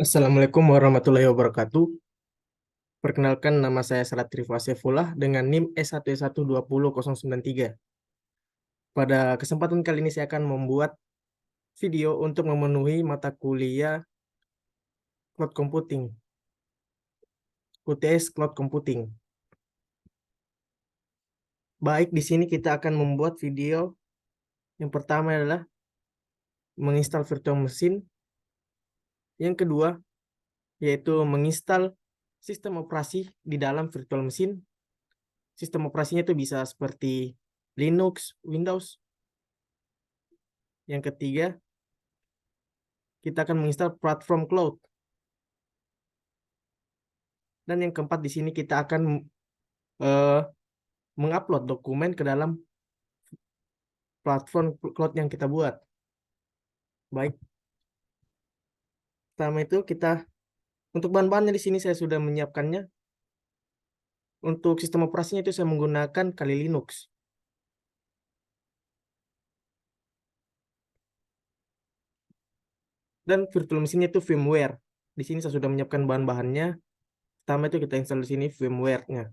Assalamualaikum warahmatullahi wabarakatuh. Perkenalkan, nama saya Salat Rifwa Saifullah dengan NIM S1120093. Pada kesempatan kali ini saya akan membuat video untuk memenuhi mata kuliah Cloud Computing, QTS Cloud Computing. Baik, di sini kita akan membuat video. Yang pertama adalah menginstal virtual machine. Yang kedua, yaitu menginstal sistem operasi di dalam virtual machine. Sistem operasinya itu bisa seperti Linux, Windows. Yang ketiga, kita akan menginstal platform cloud. Dan yang keempat, di sini kita akan eh, mengupload dokumen ke dalam platform cloud yang kita buat. Baik, pertama itu untuk bahan-bahannya di sini saya sudah menyiapkannya. Untuk sistem operasinya itu saya menggunakan Kali Linux. Dan virtual machine itu firmware. Di sini saya sudah menyiapkan bahan-bahannya. Pertama itu kita install di sini firmware-nya.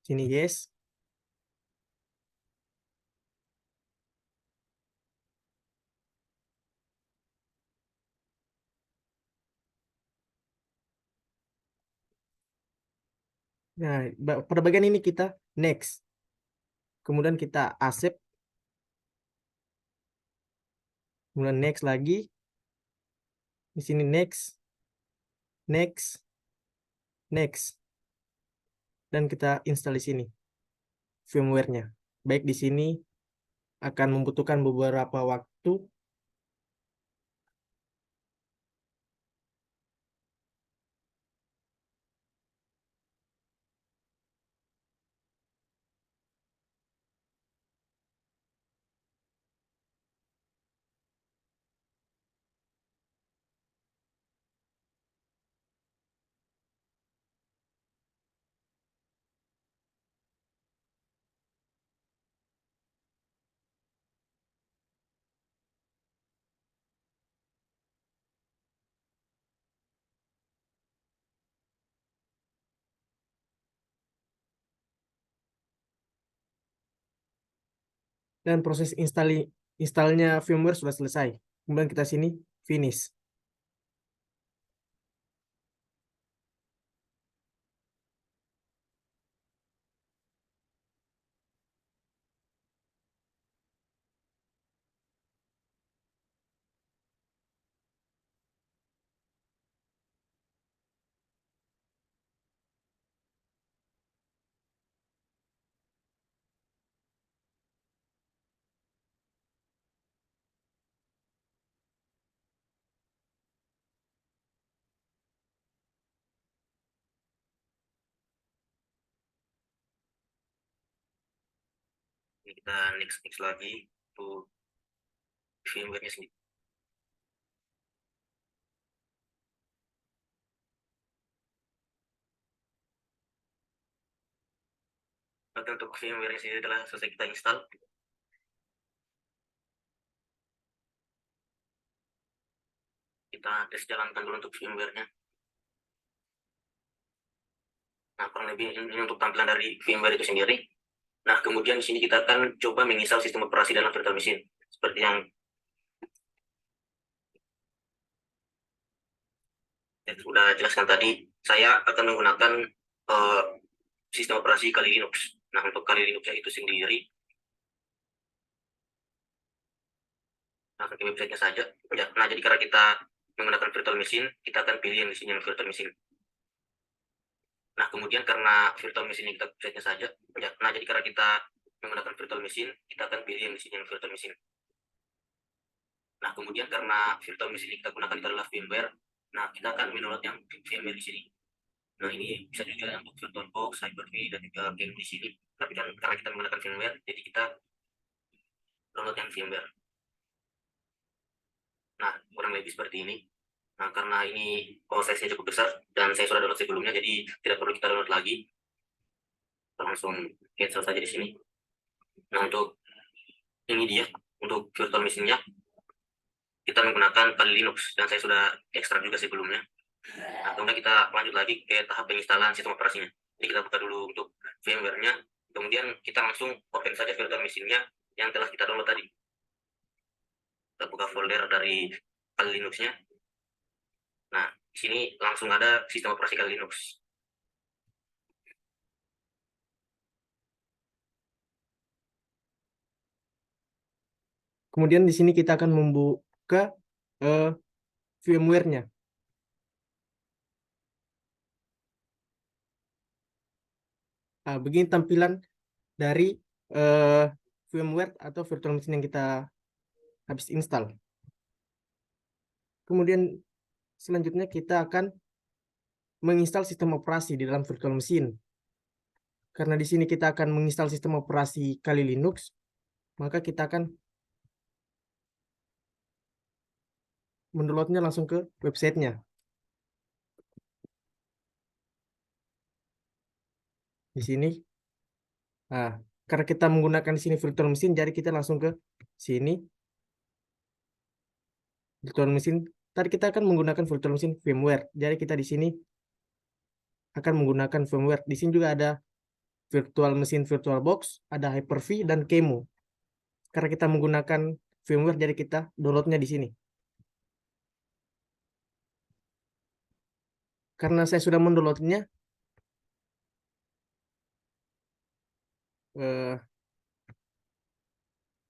Sini yes. Nah, pada bagian ini kita next. Kemudian kita accept. Kemudian next lagi. Di sini next, next, next. Dan kita install di sini firmware-nya. Baik, di sini akan membutuhkan beberapa waktu. Dan proses installnya firmware sudah selesai. Kemudian kita sini finish. Ini kita next lagi untuk firmware-nya sendiri. Oke, untuk firmware-nya sendiri telah selesai kita install. Kita tes jalankan dulu untuk firmware-nya. Nah, kurang lebih ini untuk tampilan dari firmware itu sendiri. Nah, kemudian di sini kita akan coba menginstal sistem operasi dalam virtual machine. Seperti yang saya sudah jelaskan tadi, saya akan menggunakan uh, sistem operasi Kali Linux. Nah, untuk Kali Linux itu sendiri, nah, ke websitenya saja. Ya, nah, jadi karena kita menggunakan virtual machine, kita akan pilih yang di sini yang virtual machine. Nah, kemudian karena virtual machine ini kita websitenya saja. Ya, nah, jadi karena kita menggunakan virtual machine, kita akan pilih yang di sini yang virtual machine. Nah, kemudian karena virtual machine ini kita gunakan itu adalah firmware, nah, kita akan mendownload yang firmware di sini. Nah, ini bisa juga untuk VirtualBox, Hyper-V, dan juga game di sini. Tapi karena kita menggunakan firmware, jadi kita download yang firmware. Nah, kurang lebih seperti ini. Nah, karena ini size-nya cukup besar, dan saya sudah download sebelumnya, jadi tidak perlu kita download lagi. Langsung cancel saja di sini. Nah, untuk ini dia, untuk virtual machine-nya. kita menggunakan Kali Linux, dan saya sudah ekstrak juga sebelumnya. Nah, kemudian kita lanjut lagi ke tahap penginstalan sistem operasinya. Jadi kita buka dulu untuk firmware-nya, kemudian kita langsung open saja virtual machine-nya yang telah kita download tadi. Kita buka folder dari Kali Linux-nya. Nah, di sini langsung ada sistem operasi Kali Linux. Kemudian di sini kita akan membuka firmware-nya. Nah, begini tampilan dari firmware atau virtual machine yang kita habis install. Kemudian selanjutnya kita akan menginstal sistem operasi di dalam virtual machine. Karena di sini kita akan menginstal sistem operasi Kali Linux, maka kita akan mendownloadnya langsung ke websitenya. Di sini, nah, karena kita menggunakan di sini virtual machine, jadi kita langsung ke sini. Virtual machine, tadi kita akan menggunakan virtual machine firmware. Jadi kita di sini akan menggunakan firmware. Di sini juga ada virtual machine VirtualBox, ada Hyper-V dan QEMU. Karena kita menggunakan firmware, jadi kita downloadnya di sini. Karena saya sudah mendownloadnya,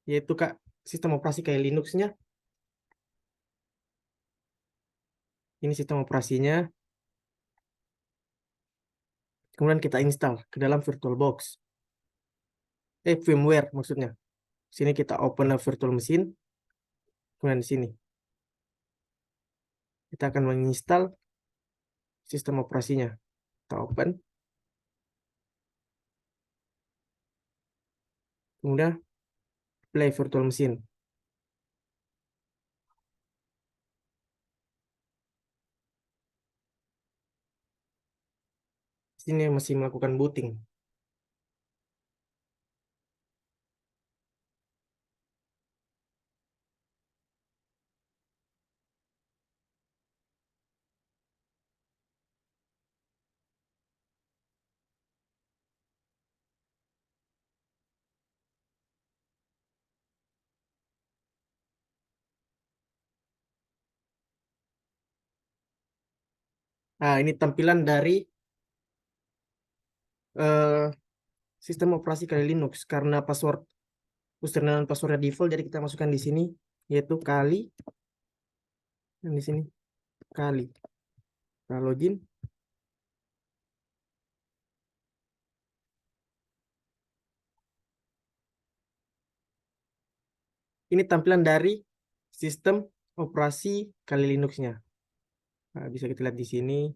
yaitu sistem operasi kayak Linux-nya. Ini sistem operasinya. Kemudian kita install ke dalam VirtualBox. Firmware maksudnya. Sini kita open a virtual machine. Kemudian di sini kita akan menginstal sistem operasinya. Kita open. Kemudian play virtual machine. Sini masih melakukan booting. Nah, ini tampilan dari sistem operasi Kali Linux. Karena username dan passwordnya default, jadi kita masukkan di sini, yaitu Kali. Dan di sini Kali. Kita login. Ini tampilan dari sistem operasi Kali Linux-nya. Nah, bisa kita lihat di sini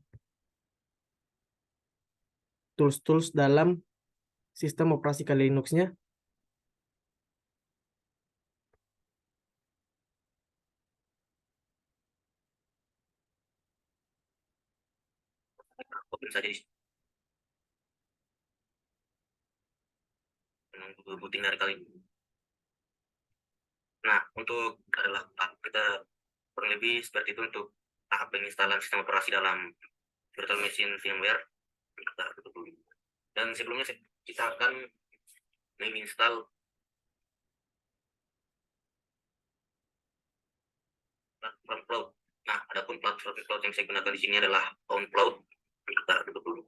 tools-tools dalam sistem operasi Kali Linux-nya. Open saja di sini. Menunggu booting dari Kali. Nah, untuk adalah kita kurang lebih seperti itu untuk tahap penginstalan sistem operasi dalam virtual machine firmware. Kita tutup dulu. Dan sebelumnya kita akan menginstal platform cloud. Nah, adapun platform cloud yang saya gunakan di sini adalah OnCloud. Kita tutup dulu.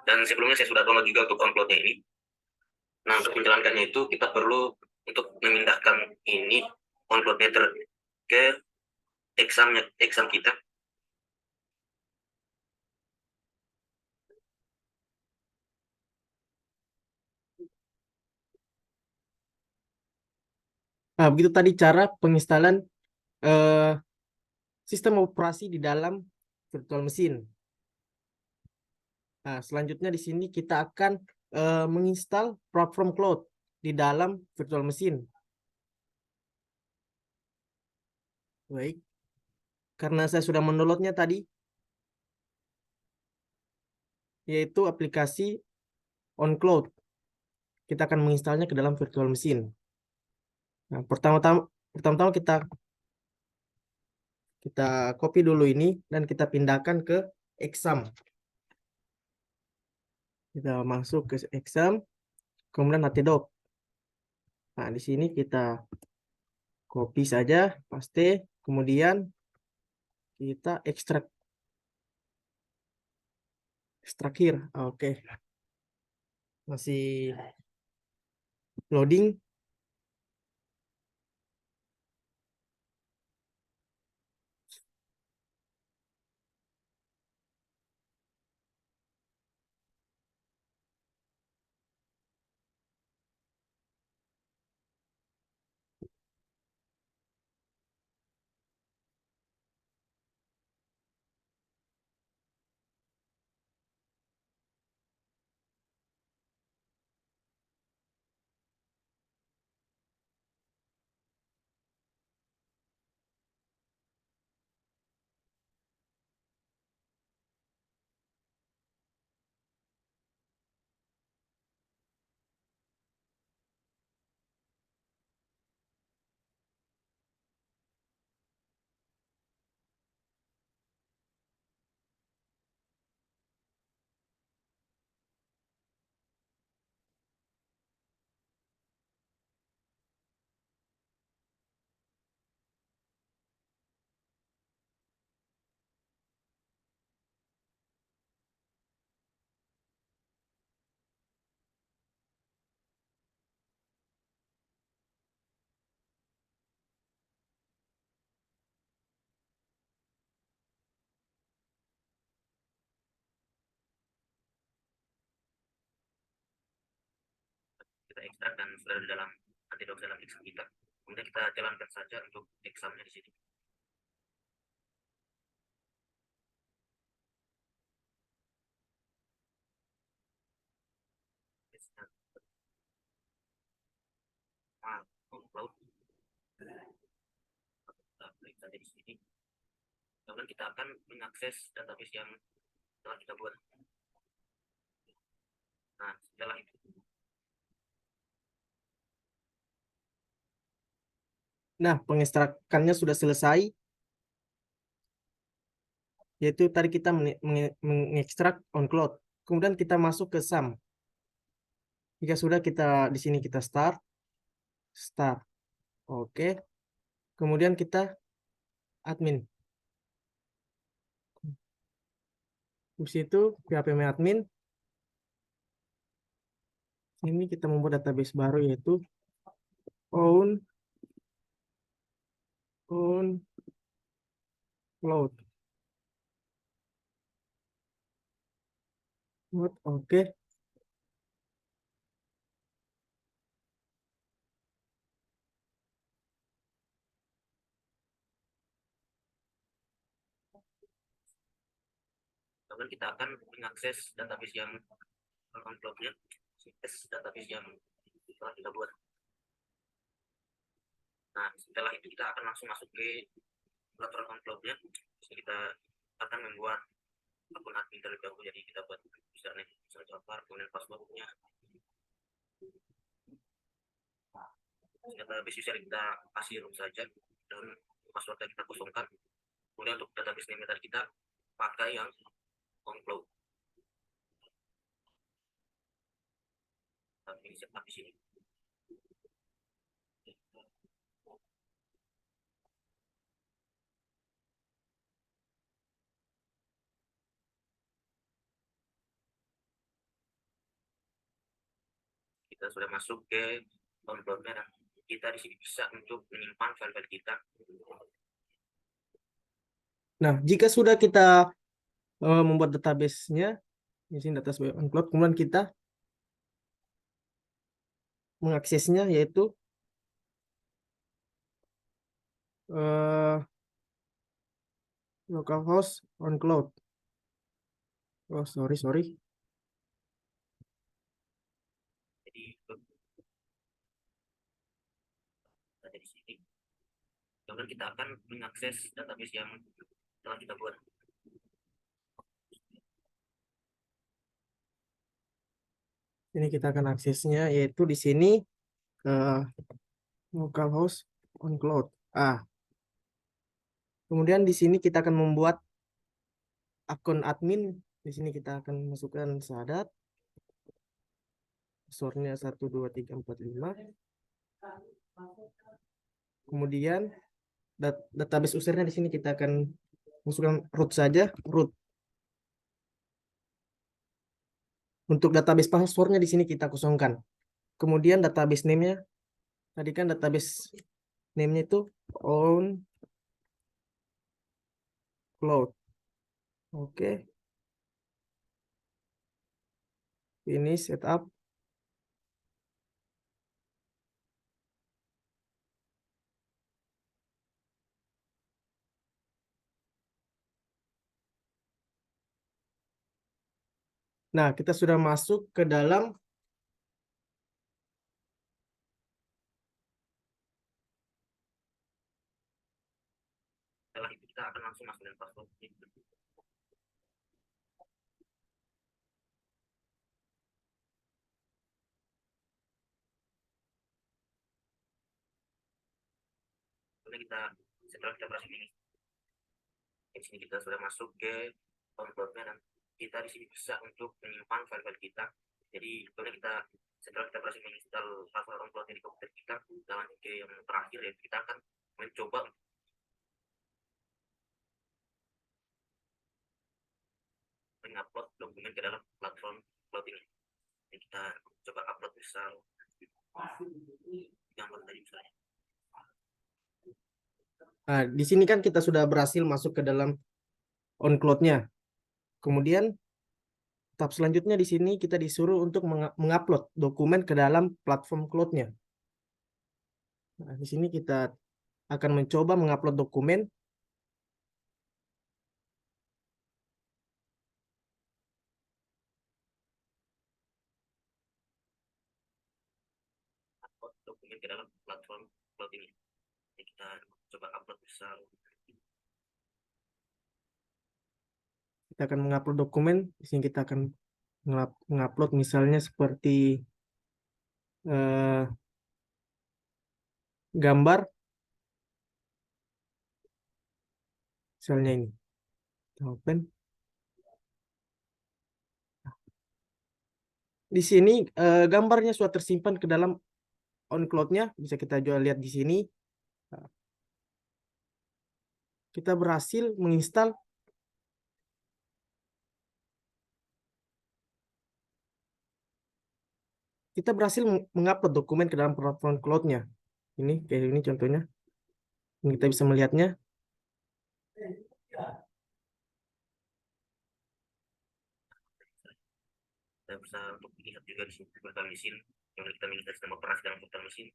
Dan sebelumnya saya sudah download juga untuk OnCloud-nya ini. Nah, untuk menjalankannya itu kita perlu untuk memindahkan ini OnCloud Meter ke exam kita. Nah, begitu tadi cara penginstalan sistem operasi di dalam virtual machine. Nah, selanjutnya di sini kita akan menginstal platform cloud di dalam virtual machine. Baik, karena saya sudah mendownloadnya tadi, yaitu aplikasi OnCloud. Kita akan menginstalnya ke dalam virtual machine. Nah, pertama-tama kita Kita copy dulu ini dan kita pindahkan ke exam. Kita masuk ke exam, kemudian htdoc. Nah, di sini kita copy saja, paste, kemudian kita ekstrakir. Oke. Masih loading. Kita ekstrak dan sudah di dalam htdoc dalam exam kita. Kemudian kita jalankan saja untuk examnya di sini. Nah, upload. Kita klik saja di sini. Kemudian kita akan mengakses database yang telah kita buat. Nah, setelah itu Nah, pengekstrakannya sudah selesai. Yaitu tadi kita mengekstrak onCloud. Kemudian kita masuk ke SAM. Jika sudah, kita di sini kita start. Oke. Kemudian kita admin. Di situ phpMyAdmin. admin. Ini kita membuat database baru yaitu own cloud. Oke. kemudian kita akan mengakses database yang onCloud-nya, database yang telah kita buat. Nah, setelah itu kita akan langsung masuk ke laporan onCloud-nya. Kita akan membuat akun admin terlebih dahulu, jadi kita buat username, kemudian passwordnya. Database user kita kasih root saja dan passwordnya kita kosongkan. Kemudian untuk database name tadi kita pakai yang onCloud. Ini setup di sini. Kita sudah masuk ke onCloud-nya dan kita di sini bisa untuk menyimpan file-file kita. Nah, jika sudah kita membuat database-nya, di sini database onCloud, kemudian kita mengaksesnya yaitu localhost onCloud. Oh, sorry. Jadi ada di sini. Kemudian kita akan mengakses database yang telah kita buat. Ini kita akan aksesnya yaitu di sini localhost onCloud. Kemudian di sini kita akan membuat akun admin. Di sini kita akan masukkan syahadat. Passwordnya 12345. Kemudian database usernya di sini kita akan masukkan root saja, root. Untuk database passwordnya di sini kita kosongkan. Kemudian database name-nya, tadi kan database name-nya itu on cloud. Oke. Ini setup. Nah, kita sudah masuk ke dalam Setelah itu kita akan langsung masukin password. Setelah kita berhasil ini, di sini kita sudah masuk ke on-cloud-nya dan kita di sini bisa untuk menyimpan file-file kita. Jadi setelah kita berhasil menginstal password on-cloud di komputer kita, dan ke yang terakhir ya kita akan mencoba mengupload dokumen ke dalam platform cloud ini. Jadi kita coba upload misal gambar tadi misalnya. Nah, di sini kan kita sudah berhasil masuk ke dalam on-cloud-nya. Kemudian tahap selanjutnya di sini kita disuruh untuk mengupload dokumen ke dalam platform cloud-nya. Nah, di sini kita akan mencoba mengupload dokumen. Upload dokumen ke dalam platform cloud ini. Jadi kita coba upload misal. Kita akan mengupload dokumen. Di sini kita akan mengupload misalnya seperti gambar. Misalnya ini. Kita open. Di sini gambarnya sudah tersimpan ke dalam on-cloud-nya. Bisa kita juga lihat di sini. Kita berhasil menginstal mengupload dokumen ke dalam platform cloud-nya. Ini kayak ini contohnya. Ini kita bisa melihatnya. Kita bisa untuk lihat juga di sini virtual machine, kemudian kita menginstal sistem operasi dalam virtual machine,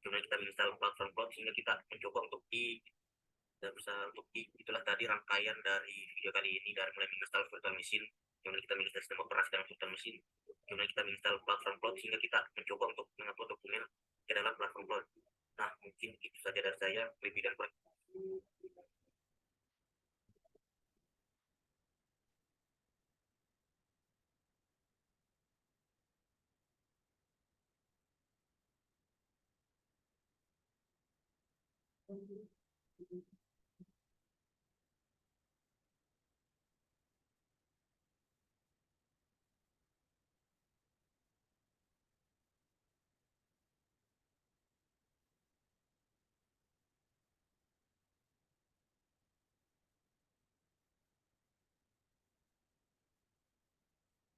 kemudian kita menginstal platform cloud sehingga kita mencoba untuk itulah tadi rangkaian dari video kali ini, dari mulai menginstal virtual machine, kemudian kita menginstal sistem operasi dalam virtual machine, kemudian kita menginstal platform cloud sehingga kita mencoba untuk mengupload dokumen ke dalam platform cloud. Nah, mungkin itu saja dari saya, lebih dan kurang.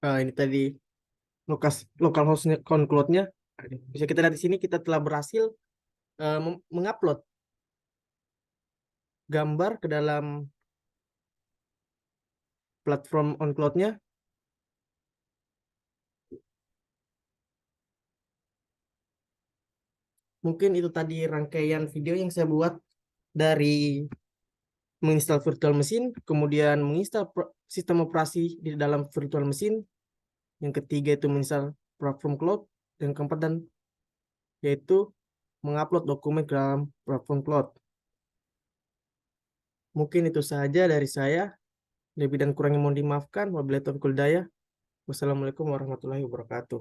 Ini tadi localhost cloud-nya. Bisa kita lihat di sini kita telah berhasil mengupload gambar ke dalam platform on cloud-nya. Mungkin itu tadi rangkaian video yang saya buat dari menginstal virtual machine, kemudian menginstal sistem operasi di dalam virtual machine. Yang ketiga itu menginstal platform cloud. Dan keempat yaitu mengupload dokumen ke dalam platform cloud. Mungkin itu saja dari saya. Lebih dan kurangnya mohon dimaafkan. Wabillahi taufiq wal hidayah. Wassalamualaikum warahmatullahi wabarakatuh.